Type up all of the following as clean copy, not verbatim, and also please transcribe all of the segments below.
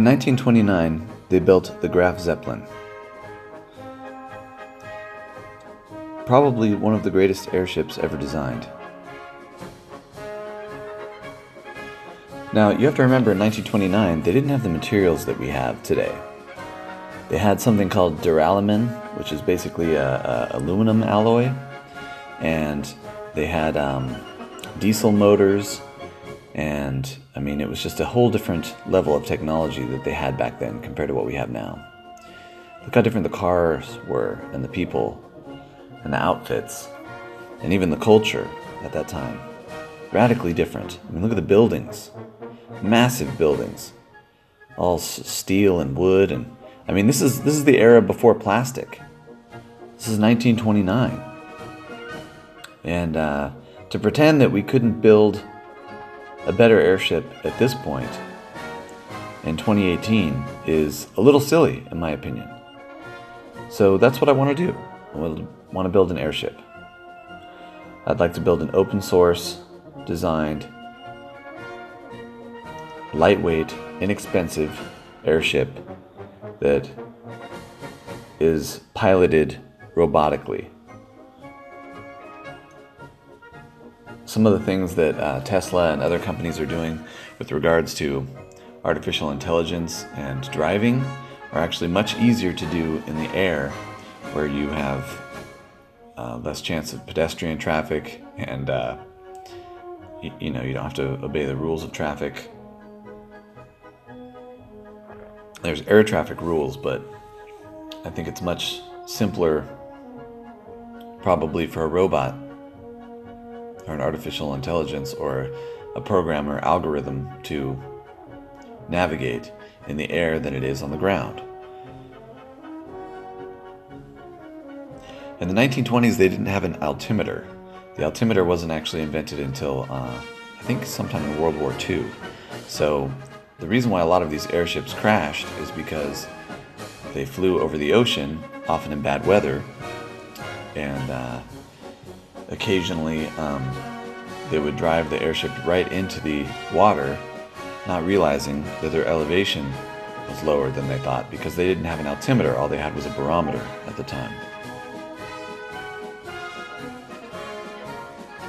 In 1929, they built the Graf Zeppelin. Probably one of the greatest airships ever designed. Now, you have to remember in 1929, they didn't have the materials that we have today. They had something called duralumin, which is basically a aluminum alloy, and they had diesel motors, and I mean, it was just a whole different level of technology that they had back then compared to what we have now. Look how different the cars were, and the people, and the outfits, and even the culture at that time. Radically different. I mean, look at the buildings. Massive buildings. All steel and wood, and I mean, this is the era before plastic. This is 1929. And to pretend that we couldn't build a better airship at this point in 2018 is a little silly, in my opinion. So that's what I want to do. I want to build an airship. I'd like to build an open source designed, lightweight, inexpensive airship that is piloted robotically. Some of the things that Tesla and other companies are doing with regards to artificial intelligence and driving are actually much easier to do in the air, where you have less chance of pedestrian traffic, and you don't have to obey the rules of traffic. There's air traffic rules, but I think it's much simpler probably for a robot or an artificial intelligence or a program or algorithm to navigate in the air than it is on the ground. In the 1920s, they didn't have an altimeter. The altimeter wasn't actually invented until, I think, sometime in World War II. So the reason why a lot of these airships crashed is because they flew over the ocean, often in bad weather, and occasionally they would drive the airship right into the water, not realizing that their elevation was lower than they thought, because they didn't have an altimeter. All they had was a barometer at the time.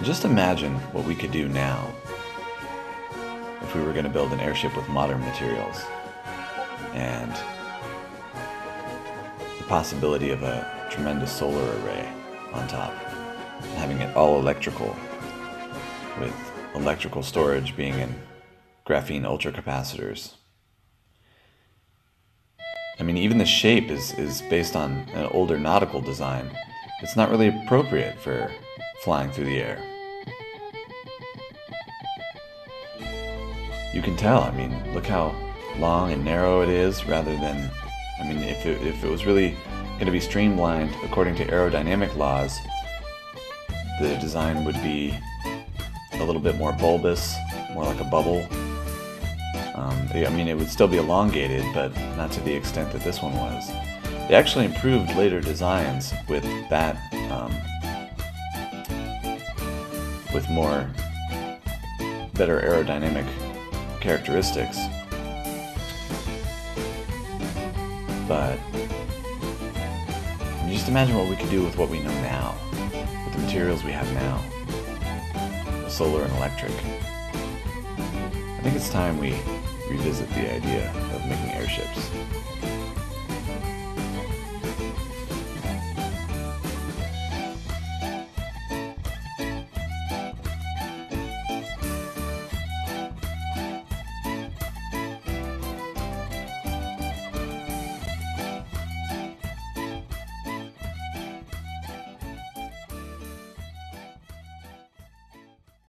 Just imagine what we could do now if we were going to build an airship with modern materials, and the possibility of a tremendous solar array on top, and having it all electrical, with electrical storage being in graphene ultracapacitors. I mean, even the shape is based on an older nautical design. It's not really appropriate for flying through the air. You can tell, I mean, look how long and narrow it is, rather than, I mean, if it was really going to be streamlined according to aerodynamic laws, the design would be a little bit more bulbous, more like a bubble. I mean, it would still be elongated, but not to the extent that this one was. They actually improved later designs with that, with better aerodynamic characteristics. But I mean, just imagine what we could do with what we know now, with the materials we have now, solar and electric. I think it's time we revisit the idea of making airships.